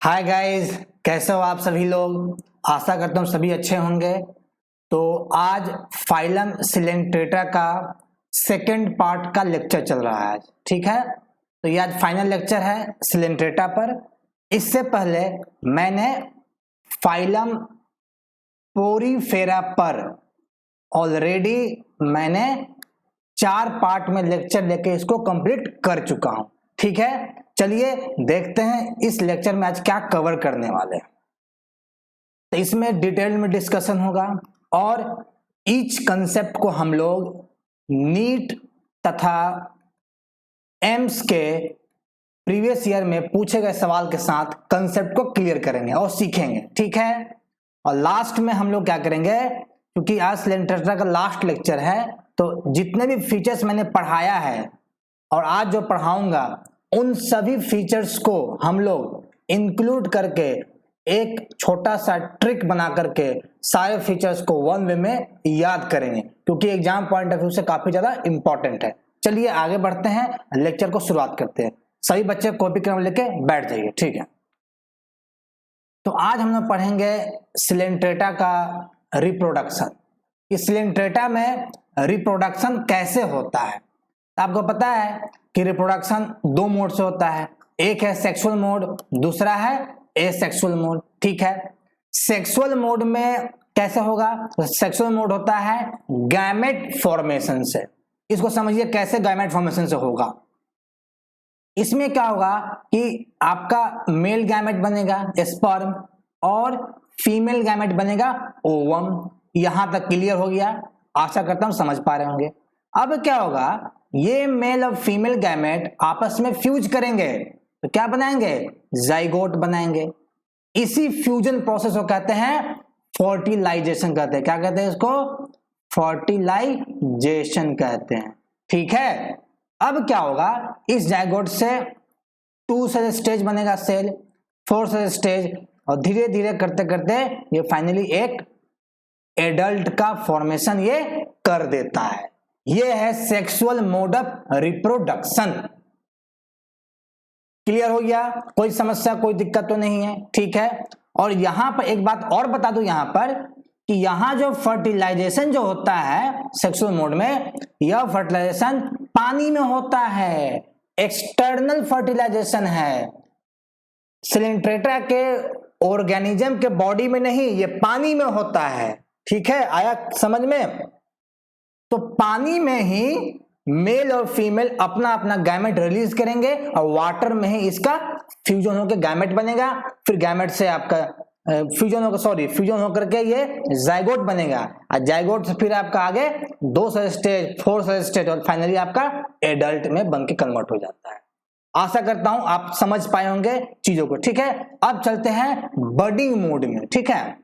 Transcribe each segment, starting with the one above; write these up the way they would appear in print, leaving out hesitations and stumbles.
Hi guys, कैसे हो आप सभी लोग। आशा करता हूँ सभी अच्छे होंगे। तो आज फाइलम सिलेंट्रेटा का सेकंड पार्ट का लेक्चर चल रहा है, ठीक है। तो ये आज फाइनल लेक्चर है सिलेंट्रेटा पर। इससे पहले मैंने फाइलम पोरीफेरा पर ऑलरेडी मैंने 4 पार्ट में लेक्चर लेके इसको कंप्लीट कर चुका हूं, ठीक है। चलिए देखते हैं इस लेक्चर में आज क्या कवर करने वाले हैं। तो इसमें डिटेल में डिस्कशन होगा और ईच कंसेप्ट को हम लोग नीट तथा एम्स के प्रीवियस ईयर में पूछे गए सवाल के साथ कंसेप्ट को क्लियर करेंगे और सीखेंगे, ठीक है। और लास्ट में हम लोग क्या करेंगे, क्योंकि आज सिलेंट्रेटा का लास्ट लेक्चर है, तो जितने भी फीचर्स मैंने पढ़ाया है और आज जो पढ़ाऊंगा उन सभी फीचर्स को हम लोग इंक्लूड करके एक छोटा सा ट्रिक बना करके सारे फीचर्स को वन वे में याद करेंगे, क्योंकि एग्जाम पॉइंट ऑफ व्यू से काफी ज्यादा इंपॉर्टेंट है। चलिए आगे बढ़ते हैं, लेक्चर को शुरुआत करते हैं। सभी बच्चे कॉपी कलम लेके बैठ जाइए, ठीक है। तो आज हम लोग पढ़ेंगे सिलेंट्रेटा का रिप्रोडक्शन। इस सिलेंट्रेटा में रिप्रोडक्शन कैसे होता है। आपको पता है कि रिप्रोडक्शन 2 मोड से होता है, एक है सेक्सुअल मोड, दूसरा है एसेक्सुअल मोड, ठीक है। सेक्सुअल मोड में कैसे होगा, सेक्सुअल मोड होता है गैमेट फॉर्मेशन से। इसको समझिए कैसे गैमेट फॉर्मेशन से होगा। इसमें क्या होगा कि आपका मेल गैमेट बनेगा स्पर्म और फीमेल गैमेट बनेगा ओवम। यहां तक क्लियर हो गया, आशा करता हूं समझ पा रहे होंगे। अब क्या होगा, ये मेल और फीमेल गैमेट आपस में फ्यूज करेंगे तो क्या बनाएंगे, जाइगोट बनाएंगे। इसी फ्यूजन प्रोसेस को कहते हैं फर्टिलाइजेशन कहते हैं। क्या कहते हैं इसको, फर्टिलाइजेशन कहते हैं, ठीक है। अब क्या होगा, इस जाइगोट से 2 सेल स्टेज बनेगा, सेल 4 सेल स्टेज, और धीरे धीरे करते करते ये फाइनली एक एडल्ट का फॉर्मेशन ये कर देता है। ये है sexual mode of reproduction. Clear हो गया, कोई समस्या कोई दिक्कत तो नहीं है, ठीक है। और यहां पर एक बात और बता दूं यहां पर कि यहां जो फर्टिलाइजेशन जो होता है सेक्सुअल मोड में, यह फर्टिलाइजेशन पानी में होता है, एक्सटर्नल फर्टिलाइजेशन है। सिलेंट्रेटा के ऑर्गेनिज्म के बॉडी में नहीं, ये पानी में होता है, ठीक है। आया समझ में। तो पानी में ही मेल और फीमेल अपना अपना गैमेट रिलीज करेंगे और वाटर में ही इसका फ्यूजन होकर गैमेट बनेगा। फिर गैमेट से आपका फ्यूजन होकर के ये जाइगोट बनेगा, और जाइगोट से फिर आपका आगे 2 सेल स्टेज 4 सेल स्टेज और फाइनली आपका एडल्ट में बन के कन्वर्ट हो जाता है। आशा करता हूं आप समझ पाए होंगे चीजों को, ठीक है। अब चलते हैं बर्डिंग मोड में, ठीक है।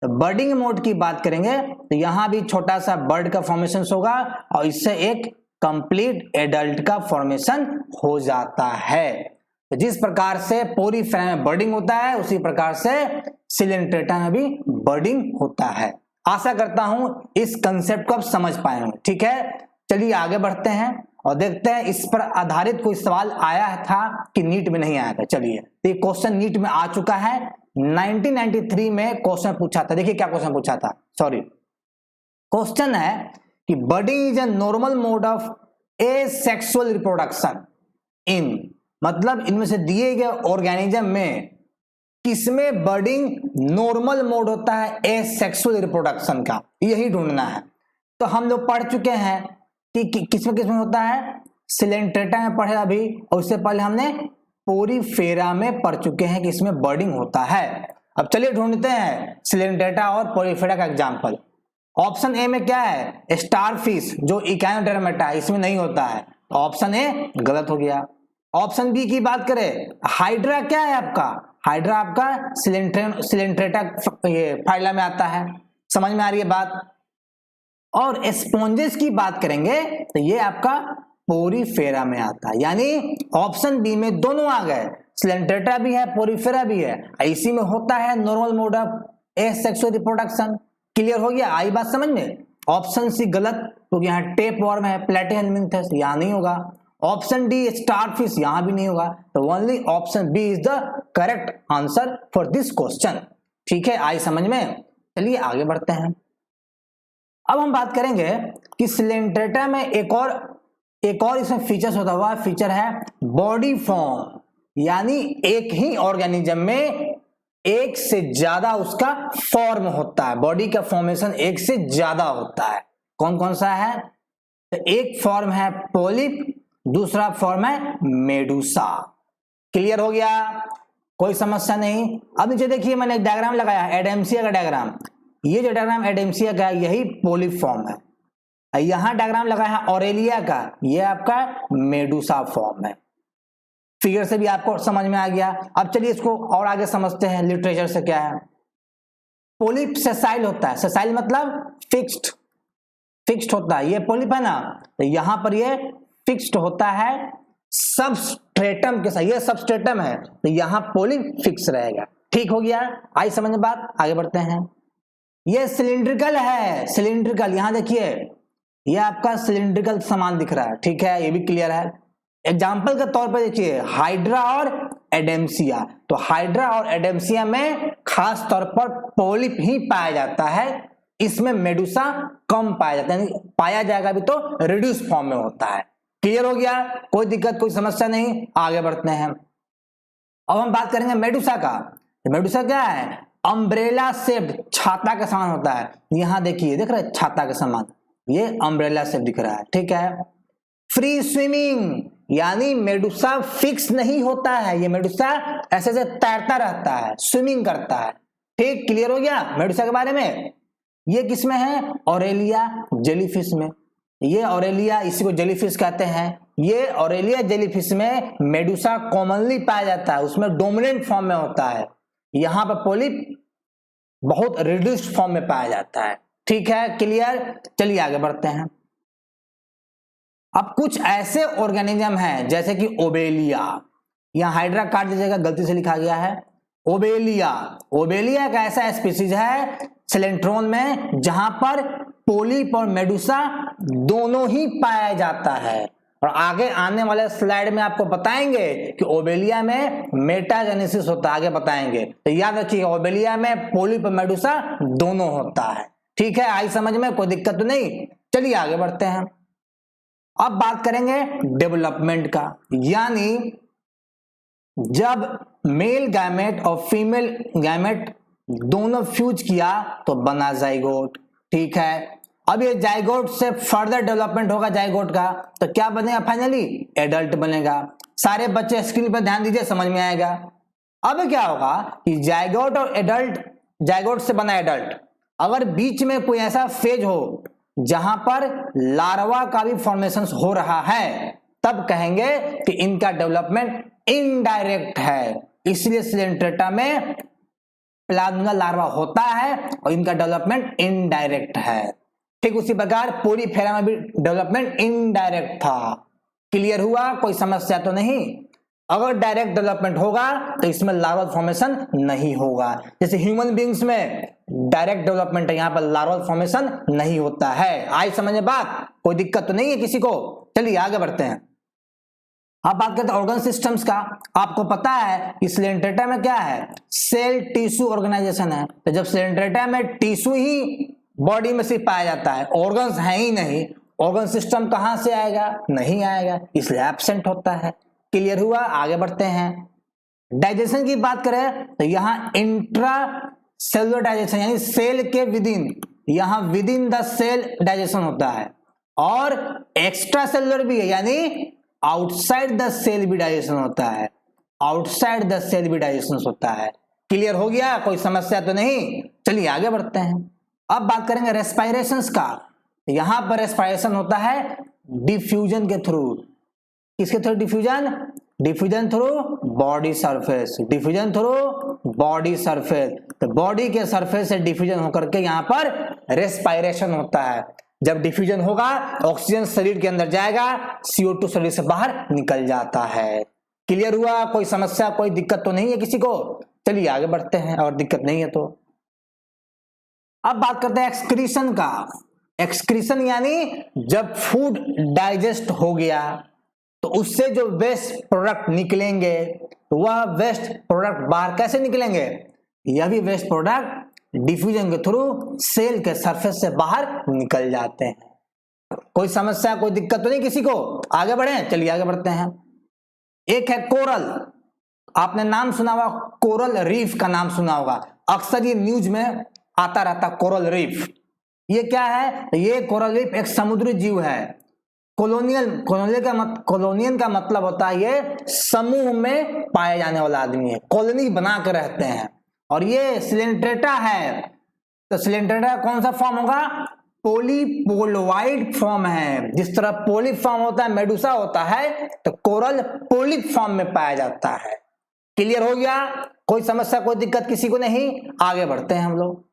तो बर्डिंग मोड की बात करेंगे तो यहां भी छोटा सा बर्ड का फॉर्मेशन होगा और इससे एक कंप्लीट एडल्ट का फॉर्मेशन हो जाता है। तो जिस प्रकार से पोरीफेरा में बर्डिंग होता है, उसी प्रकार से सिलेंट्रेटा में भी बर्डिंग होता है। आशा करता हूं इस कंसेप्ट को आप समझ पाए होंगे, ठीक है। चलिए आगे बढ़ते हैं और देखते हैं इस पर आधारित कोई सवाल आया था कि नीट में नहीं आया था। चलिए, तो ये क्वेश्चन नीट में आ चुका है। 1993 में क्वेश्चन पूछा था। देखिए क्या क्वेश्चन पूछा था, क्वेश्चन है कि budding is a normal mode of asexual reproduction in, मतलब इनमें से दिए गए ऑर्गेनिज्म में किसमें बर्डिंग नॉर्मल मोड होता है एसेक्सुअल रिप्रोडक्शन का, यही ढूंढना है। तो हम लोग पढ़ चुके हैं कि किसमें किसमें होता है, सिलेंट्रेटा में पढ़े अभी, और उससे पहले हमने पोरीफेरा में पढ़ चुके हैं कि इसमें बर्डिंग होता है। अब चलिए ढूंढते हैं सिलेंट्रेटा और पोरीफेरा का एग्जाम्पल। ऑप्शन ए में क्या है, स्टारफिश जो इकाइनोडर्मेटा है, इसमें नहीं होता है, तो ऑप्शन ए गलत हो गया। ऑप्शन बी की बात करें, हाइड्रा क्या है आपका, हाइड्रा आपका सिलेंट्रेटा ये फाइला में आता है, समझ में आ रही है बात। और स्पॉन्जेस की बात करेंगे तो ये आपका पोरीफेरा में आता है, यानी ऑप्शन बी में दोनों आ गए, सिलेंट्रेटा भी है पोरीफेरा भी है, इसी में होता है normal mode of asexual reproduction. Clear हो गया, आई बात समझ में। ऑप्शन सी गलत, क्योंकि यहाँ टेप वॉर्म है, प्लेटिहेल्मिन्थस, यहाँ नहीं होगा। ऑप्शन डी स्टारफिश, यहां भी नहीं होगा, तो only option B is the correct answer for this question. ठीक है, आई समझ में। चलिए आगे बढ़ते हैं। अब हम बात करेंगे कि सिलेंट्रेटा में एक और इसमें फीचर्स होता हुआ फीचर है बॉडी फॉर्म, यानी एक ही ऑर्गेनिज्म में एक से ज्यादा उसका फॉर्म होता है, बॉडी का फॉर्मेशन एक से ज्यादा होता है। कौन कौन सा है? तो एक फॉर्म है पोलिप, दूसरा फॉर्म है मेडुसा। क्लियर हो गया, कोई समस्या नहीं। अब नीचे देखिए मैंने एक डायग्राम लगाया है, एडेम्सिया का डायग्राम। ये जो डायग्राम एडेम्सिया का है यही पोलिप फॉर्म है। यहां डायग्राम लगाया है ऑरेलिया का, ये आपका मेडुसा फॉर्म है। फिगर से भी आपको समझ में आ गया। अब चलिए इसको और आगे समझते हैं लिटरेचर से क्या है। पोलिप सेसाइल होता है, सेसाइल मतलब फिक्स्ड होता है। ये पोलिप है ना, तो यहां पर ये फिक्स्ड होता है सबस्ट्रेटम के साथ, ये सबस्ट्रेटम है तो यहां पोलिप फिक्स रहेगा। ठीक हो गया, आई समझ में बात। आगे बढ़ते हैं। ये सिलिंड्रिकल है, सिलिंड्रिकल, यहां देखिए ये आपका सिलिंड्रिकल सामान दिख रहा है। ठीक है, ये भी क्लियर है। एग्जाम्पल के तौर पर देखिए हाइड्रा और एडेम्सिया, तो हाइड्रा और एडेम्सिया में खास तौर पर पोलिप ही पाया जाता है, इसमें मेडुसा कम पाया जाता है, पाया जाएगा भी तो रिड्यूस फॉर्म में होता है। क्लियर हो गया, कोई दिक्कत कोई समस्या नहीं। आगे बढ़ते हैं। अब हम बात करेंगे मेडुसा का। मेडुसा क्या है? अम्ब्रेला शेप्ड, छाता के समान होता है। यहां देखिए, देख रहे हैं छाता के समान, ये अम्ब्रेला शेप दिख रहा है। ठीक है। फ्री स्विमिंग, यानी मेडुसा फिक्स नहीं होता है, ये मेडुसा ऐसे ऐसे तैरता रहता है, स्विमिंग करता है। ठीक, क्लियर हो गया मेडुसा के बारे में। ये किसमें है? ऑरेलिया जेलीफिश में। ये ऑरेलिया, इसी को जेलीफिश कहते हैं। ये ऑरेलिया जेलीफिश में मेडुसा कॉमनली पाया जाता है, उसमें डोमिनेंट फॉर्म में होता है। यहां पर पोलिप बहुत रिड्यूस्ड फॉर्म में पाया जाता है। ठीक है, क्लियर। चलिए आगे बढ़ते हैं। अब कुछ ऐसे ऑर्गेनिज्म हैं जैसे कि ओबेलिया, यहां हाइड्रा काट दीजिएगा, गलती से लिखा गया है ओबेलिया। ओबेलिया का ऐसा स्पीसीज है सिलेंट्रोन में जहां पर पोलिप और मेडुसा दोनों ही पाया जाता है। और आगे आने वाले स्लाइड में आपको बताएंगे कि ओबेलिया में मेटाजेनेसिस होता है, आगे बताएंगे। तो याद रखिए ओबेलिया में पोलिप और मेडुसा दोनों होता है। ठीक है, आई समझ में, कोई दिक्कत तो नहीं। चलिए आगे बढ़ते हैं। अब बात करेंगे डेवलपमेंट का, यानी जब मेल गैमेट और फीमेल गैमेट दोनों फ्यूज किया तो बना जाइगोट। ठीक है, अब ये जाइगोट से फर्दर डेवलपमेंट होगा जाइगोट का, तो क्या बनेगा? फाइनली एडल्ट बनेगा। सारे बच्चे स्क्रीन पर ध्यान दीजिए, समझ में आएगा। अब क्या होगा कि जाइगोट और एडल्ट, जाइगोट से बना एडल्ट, अगर बीच में कोई ऐसा फेज हो जहां पर लार्वा का भी फॉर्मेशन हो रहा है, तब कहेंगे कि इनका डेवलपमेंट इनडायरेक्ट है। इसलिए सिलेंट्रेटा में प्लानुला लार्वा होता है और इनका डेवलपमेंट इनडायरेक्ट है। ठीक उसी प्रकार पोरीफेरा में भी डेवलपमेंट इनडायरेक्ट था। क्लियर हुआ, कोई समस्या तो नहीं। अगर डायरेक्ट डेवलपमेंट होगा तो इसमें लार्वल फॉर्मेशन नहीं होगा। जैसे ह्यूमन बींग्स में डायरेक्ट डेवलपमेंट है, यहां पर लार्वल फॉर्मेशन नहीं होता है। आई समझे बात, कोई दिक्कत तो नहीं है किसी को। चलिए आगे बढ़ते हैं। अब बात करते हैं ऑर्गन सिस्टम्स का। आपको पता है कि सिलेंट्रेटा में क्या है? सेल टिश्यू ऑर्गेनाइजेशन है। तो जब सिलेंट्रेटा में टिश्यू ही बॉडी में सिर्फ पाया जाता है, ऑर्गन्स है ही नहीं, ऑर्गन सिस्टम कहां से आएगा? नहीं आएगा, इसलिए एब्सेंट होता है। क्लियर हुआ, आगे बढ़ते हैं। डाइजेशन की बात करें तो यहां इंट्रा सेलुलर डाइजेशन, यानी सेल के विदिन, यहां within the cell digestion होता है। और एक्स्ट्रा सेलुलर भी है, यानी आउटसाइड द सेल भी डाइजेशन होता है, आउटसाइड द सेल भी डाइजेशन होता है। क्लियर हो गया, कोई समस्या तो नहीं। चलिए आगे बढ़ते हैं। अब बात करेंगे रेस्पायरेशंस का। यहां पर रेस्पायरेशन होता है डिफ्यूजन के थ्रू। किसके through diffusion? Diffusion through body surface, diffusion through body surface. तो बॉडी के सरफेस से डिफ्यूजन होकर के यहां पर रेस्पायरेशन होता है। जब डिफ्यूजन होगा ऑक्सीजन शरीर के अंदर जाएगा, CO2 शरीर से बाहर निकल जाता है। क्लियर हुआ, कोई समस्या कोई दिक्कत तो नहीं है किसी को। चलिए आगे बढ़ते हैं, और दिक्कत नहीं है तो। अब बात करते हैं एक्सक्रीशन का। एक्सक्रीशन यानी जब फूड डाइजेस्ट हो गया, तो उससे जो वेस्ट प्रोडक्ट निकलेंगे वह वेस्ट प्रोडक्ट बाहर कैसे निकलेंगे, यह भी वेस्ट प्रोडक्ट डिफ्यूजन के थ्रू सेल के सरफेस से बाहर निकल जाते हैं। कोई समस्या, कोई दिक्कत तो नहीं किसी को? आगे बढ़े, चलिए आगे बढ़ते हैं। एक है कोरल, आपने नाम सुना होगा, कोरल रीफ का नाम सुना होगा, अक्सर ये न्यूज में आता रहता कोरल रीफ। ये क्या है? ये कोरल रीफ एक समुद्री जीव है। कॉलोनियल का मतलब होता है ये समूह में पाए जाने वाला आदमी है, कॉलोनी बना कर रहते हैं। और ये सिलेंट्रेटा है, तो सिलेंट्रेटा कौन सा फॉर्म होगा? पोलीपोलोइड फॉर्म है। जिस तरह पोलिप फॉर्म होता है, मेडुसा होता है, तो कोरल पोलिप फॉर्म में पाया जाता है। क्लियर हो गया? कोई समस्या, कोई दिक्कत किसी को नहीं? आगे बढ़ते हैं हम लोग।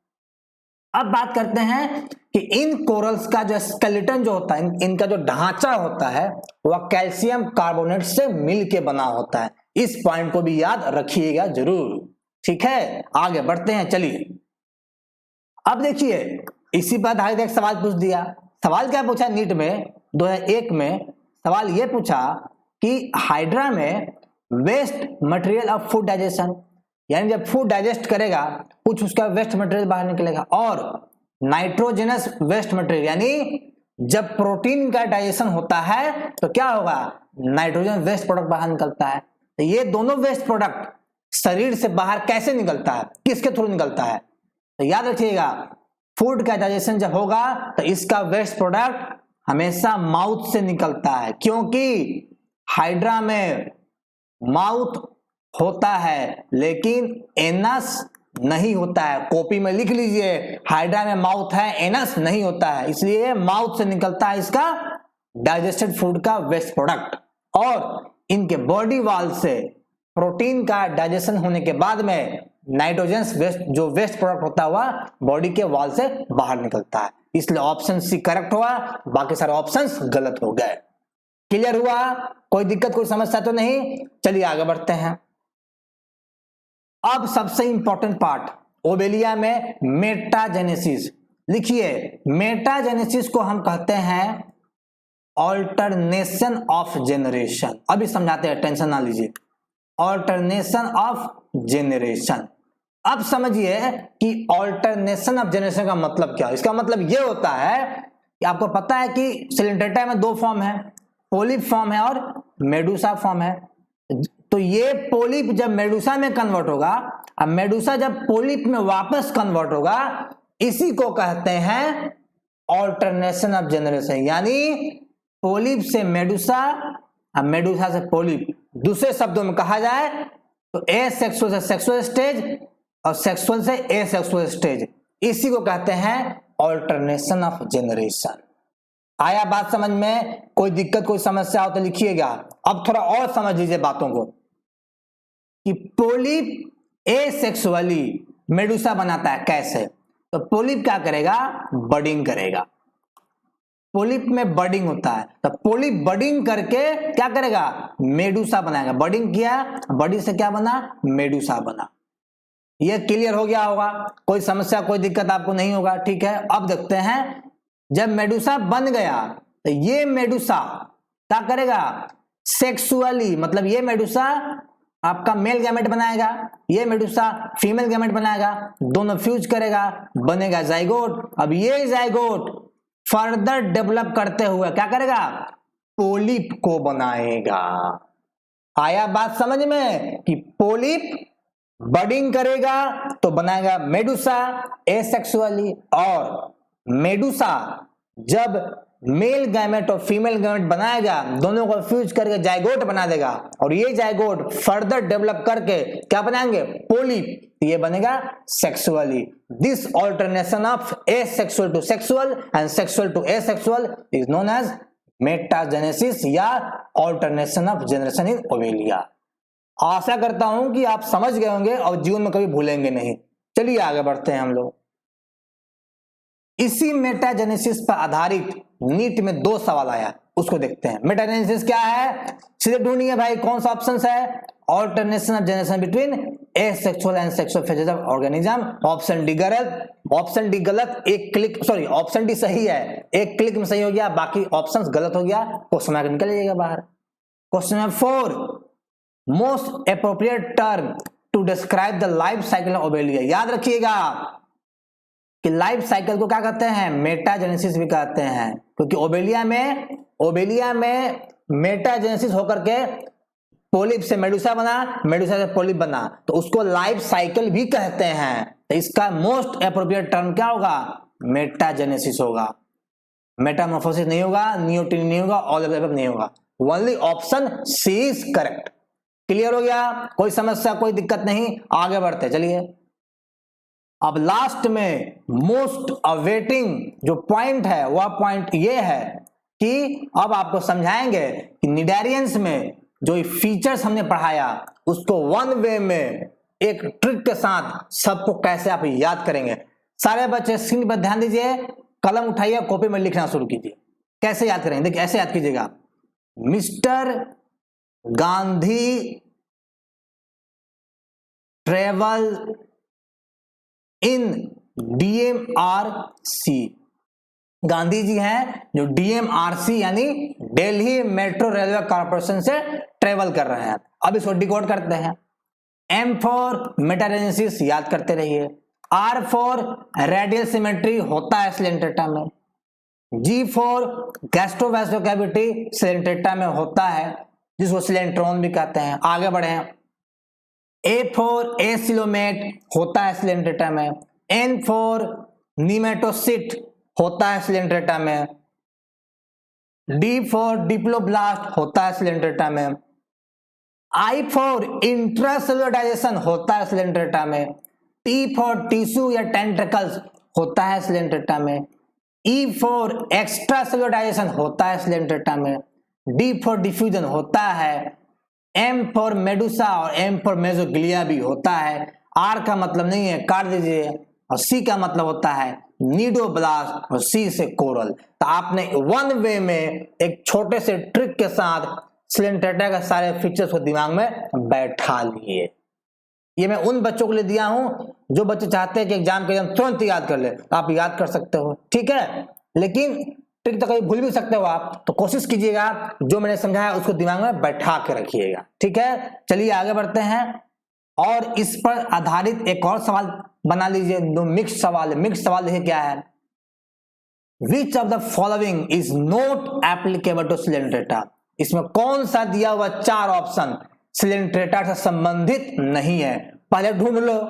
अब बात करते हैं कि इन कोरल्स का जो स्केलेटन जो होता है, इनका जो ढांचा होता है वह कैल्शियम कार्बोनेट से मिलके बना होता है। इस पॉइंट को भी याद रखिएगा जरूर, ठीक है? आगे बढ़ते हैं, चलिए। अब देखिए, इसी पर आधारित एक सवाल पूछ दिया। सवाल क्या पूछा नीट में 2001 में? सवाल यह पूछा कि हाइड्रा में waste material of food digestion, यानी जब फूड डाइजेस्ट करेगा कुछ उसका वेस्ट मटेरियल बाहर निकलेगा, और नाइट्रोजनस वेस्ट मटेरियल, यानी जब प्रोटीन का डाइजेशन होता है तो क्या होगा? नाइट्रोजन वेस्ट प्रोडक्ट बाहर निकलता है। तो ये दोनों वेस्ट प्रोडक्ट शरीर से बाहर कैसे निकलता है, किसके थ्रू निकलता है? तो याद रखिएगा, फूड का डाइजेशन जब होगा तो इसका वेस्ट प्रोडक्ट हमेशा माउथ से निकलता है, क्योंकि हाइड्रा में माउथ होता है लेकिन एनस नहीं होता है। कॉपी में लिख लीजिए, हाइड्रा में माउथ है, एनस नहीं होता है, इसलिए माउथ से निकलता है इसका डाइजेस्टेड फूड का वेस्ट प्रोडक्ट। और इनके बॉडी वॉल से प्रोटीन का डाइजेशन होने के बाद में नाइट्रोजन वेस्ट, जो वेस्ट प्रोडक्ट होता हुआ बॉडी के वॉल से बाहर निकलता है। इसलिए ऑप्शन सी करेक्ट हुआ, बाकी सारे ऑप्शंस गलत हो गए। क्लियर हुआ? कोई दिक्कत, कोई समस्या तो नहीं? चलिए आगे बढ़ते हैं। अब सबसे इंपॉर्टेंट पार्ट, ओबेलिया में मेटाजेनेसिस। लिखिए, मेटाजेनेसिस को हम कहते हैं ऑल्टरनेशन ऑफ जेनरेशन। अभी समझाते हैं, टेंशन ना लीजिए। Alternation of generation. अब समझिए कि ऑल्टरनेशन ऑफ जेनरेशन का मतलब क्या है। इसका मतलब यह होता है कि आपको पता है कि सिलेंट्रेटा में दो फॉर्म है, पोलिप फॉर्म है और मेडुसा फॉर्म है। तो ये पोलिप जब मेडुसा में कन्वर्ट होगा, अब मेडुसा जब पोलिप में वापस कन्वर्ट होगा, इसी को कहते हैं ऑल्टरनेशन ऑफ जनरेशन। यानी पोलिप से मेडुसा, अब मेडुसा से पोलिप। दूसरे शब्दों में कहा जाए तो एसेक्सुअल से सेक्सुअल स्टेज और सेक्सुअल से एसेक्सुअल स्टेज, इसी को कहते हैं ऑल्टरनेशन ऑफ जनरेशन। आया बात समझ में? कोई दिक्कत, कोई समस्या हो तो लिखिएगा। अब थोड़ा और समझ लीजिए बातों को कि पोलिप एसेक्सुअली मेडुसा बनाता है कैसे। तो पोलिप क्या करेगा? बडिंग करेगा। पोलिप में बडिंग होता है, तो पोलिप बडिंग करके क्या करेगा? मेडुसा बनाएगा। बडिंग किया, बडी से क्या बना? मेडुसा बना। यह क्लियर हो गया होगा? कोई समस्या, कोई दिक्कत आपको नहीं होगा, ठीक है? अब देखते हैं, जब मेडुसा बन गया तो ये मेडुसा क्या करेगा? सेक्सुअली, मतलब ये मेडुसा आपका मेल गैमेट बनाएगा, ये मेडुसा फीमेल गैमेट बनाएगा, दोनों फ्यूज करेगा, बनेगा जाइगोट। अब ये जाइगोट फर्दर डेवलप करते हुए क्या करेगा? पोलिप को बनाएगा। आया बात समझ में कि पोलिप बडिंग करेगा तो बनाएगा मेडुसा एसेक्सुअली, और मेडुसा जब मेल गैमेट और फीमेल गैमेट बनाएगा, दोनों को फ्यूज करके जाइगोट बना देगा, और ये जाइगोट फर्दर डेवलप करके क्या बनाएंगे? पोलिप। ये बनेगा sexually. This alternation of asexual to sexual and sexual to asexual is known as metagenesis या alternation of generation in obelia. आशा करता हूं कि आप समझ गए होंगे और जीवन में कभी भूलेंगे नहीं। चलिए आगे बढ़ते हैं हम लोग। इसी मेटाजेनेसिस पर आधारित नीट में दो सवाल आया, उसको देखते हैं। मेटाजेनेसिस क्या है? सीधे ढूंढिए भाई, कौन सा ऑप्शन है? Alternation of generation between asexual and sexual phases of organism. Option D गलत, ऑप्शन डी गलत, एक क्लिक, सॉरी ऑप्शन डी सही है, एक क्लिक में सही हो गया, बाकी ऑप्शंस गलत हो गया, वो समय निकल जाएगा बाहर। Question number 4, most appropriate term to describe the life cycle of obelia. याद रखिएगा कि लाइफ साइकिल को क्या कहते हैं, मेटाजेनेसिस भी कहते हैं, क्योंकि ओबेलिया में मेटाजेनेसिस होकर के पोलिप से मेडुसा बना, मेडुसा से पोलिप बना, तो उसको लाइफ साइकिल भी कहते हैं। तो इसका मोस्ट एप्रोप्रिएट टर्म क्या होगा, मेटाजेनेसिस होगा। मेटामॉर्फोसिस नहीं होगा, नियोटिन नहीं होगा, ऑल ऑफ द अबव नहीं होगा। Only option C is correct. Clear हो गया, कोई समस्या कोई दिक्कत नहीं, आगे बढ़ते चलिए। अब लास्ट में मोस्ट अवेटिंग जो पॉइंट है वह पॉइंट ये है कि अब आपको समझाएंगे कि निडारियंस में जो फीचर्स हमने पढ़ाया उसको वन वे में एक ट्रिक के साथ सबको कैसे आप याद करेंगे। सारे बच्चे स्क्रीन पर ध्यान दीजिए, कलम उठाइए, कॉपी में लिखना शुरू कीजिए। कैसे याद करेंगे, देखिए ऐसे याद कीजिएगा, mister Gandhi travel in DMRC. Gandhi ji हैं जो डीएमआरसी यानी दिल्ली मेट्रो रेलवे कॉर्पोरेशन से ट्रेवल कर रहे हैं। अब इसको डिकोड करते हैं। एम फॉर मेटाजेनेसिस याद करते रहिए, आर फॉर रेडियल सिमेट्री होता है सिलेंट्रेटा में, जी फॉर गैस्ट्रोवैस्कुलर कैविटी सिलेंट्रेटा में होता है जिसको सिलेंट्रॉन भी कहते हैं। आगे बढ़े, ए फॉर एसिलोमेट होता है सिलेंट्रेटा में, एन फॉर नीमेटोसिट होता है सिलेंट्रेटा में, डी फॉर डिप्लोब्लास्ट होता है सिलेंट्रेटा में, आई फॉर इंट्रासेलुलर डाइजेशन होता है सिलेंट्रेटा में, टी फॉर टिश्यू या टेंट्रिकल्स होता है सिलेंट्रेटा में, E for extra cellular digestion होता है सिलेंट्रेटा में, डी फॉर डिफ्यूजन होता है, एम फॉर मेडुसा और एम फॉर मेसोग्लिया भी होता है। आर का मतलब नहीं है, काट दीजिए, और सी का मतलब होता है नीडोब्लास्ट और सी से कोरल। तो आपने वन वे में एक छोटे से ट्रिक के साथ सिलेंट्रेटा के सारे फीचर्स को दिमाग में बैठा लिए। ये मैं उन बच्चों के लिए दिया हूं जो बच्चे चाहते हैं कि एग्जाम के दिन तुरंत याद कर ले, तो आप याद कर सकते हो, ठीक है। लेकिन ट्रिक तो कहीं भूल भी सकते हो आप, तो कोशिश कीजिएगा जो मैंने समझाया उसको दिमाग में बैठा के रखिएगा, ठीक है। चलिए आगे बढ़ते हैं और इस पर आधारित एक और सवाल बना लीजिए। दो मिक्स सवाल है। मिक्स सवाल देखिए क्या है, which of the following is not applicable to coelenterata. इसमें कौन सा दिया हुआ चार ऑप्शन सिलेंट्रेटा से संबंधित नहीं है। पहले ढूंढ लो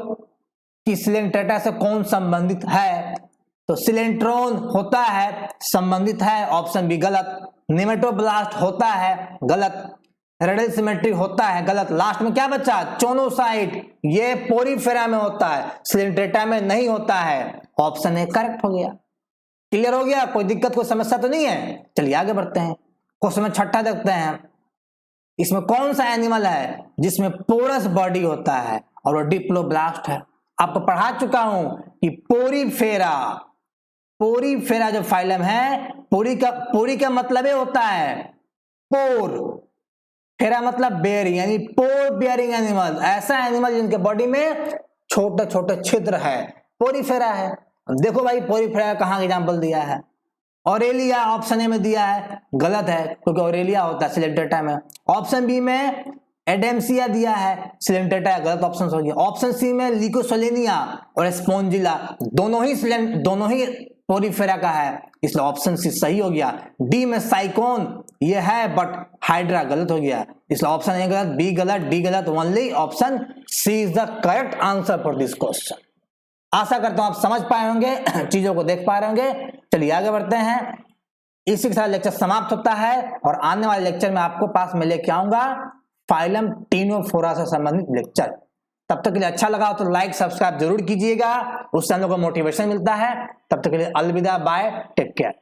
कि सिलेंट्रेटा से कौन संबंधित है। तो सिलेंट्रॉन होता है, संबंधित है, ऑप्शन बी गलत। निमेटोब्लास्ट होता है, गलत। रेडियल सिमेट्री होता है, गलत। लास्ट में क्या बचा, चोनोसाइट, ये पोरीफेरा में होता है, सिलेंट्रेटा में नहीं होता है। ऑप्शन ए करेक्ट हो गया। क्लियर हो गया, कोई दिक्कत कोई समस्या तो नहीं है। चलिए आगे बढ़ते हैं। क्वेश्चन में छठा देखते हैं, इसमें कौन सा एनिमल है जिसमें पोरस बॉडी होता है और वो डिप्लोब्लास्ट है। आपको पढ़ा चुका हूं कि पोरीफेरा जो फाइलम है, पोरी का मतलब ये होता है पोर, फेरा मतलब बेयरिंग, यानी पोर बेयरिंग एनिमल, ऐसा एनिमल जिनके बॉडी में छोटे छोटे छिद्र है, पोरीफेरा है। देखो भाई पोरीफेरा कहाँ एग्जाम्पल दिया है, ऑरेलिया ऑप्शन ए में दिया है, गलत है क्योंकि ऑरेलिया होता है सिलेंट्रेटा में। ऑप्शन बी में एडेम्सिया दिया है, सिलेंट्रेटा गलत ऑप्शन हो गया। ऑप्शन सी में लिकोसोलेनिया और स्पोंजिला, दोनों ही पोरीफेरा का है, इसलिए ऑप्शन सी सही हो गया। डी में साइकोन ये है बट हाइड्रा, गलत हो गया, इसलिए ऑप्शन ए गलत, बी गलत, डी गलत, only option C is the correct answer for this question. आशा करता हूं आप समझ पाए होंगे, चीजों को देख पा रहे होंगे। चलिए आगे बढ़ते हैं। इसी के साथ लेक्चर समाप्त होता है और आने वाले लेक्चर में आपको पास में लेके आऊंगा फाइलम टीनोफोरा से संबंधित लेक्चर। तब तक के लिए अच्छा लगा तो लाइक सब्सक्राइब जरूर कीजिएगा, उससे हम लोग को मोटिवेशन मिलता है। तब तक के लिए अलविदा, बाय, टेक केयर।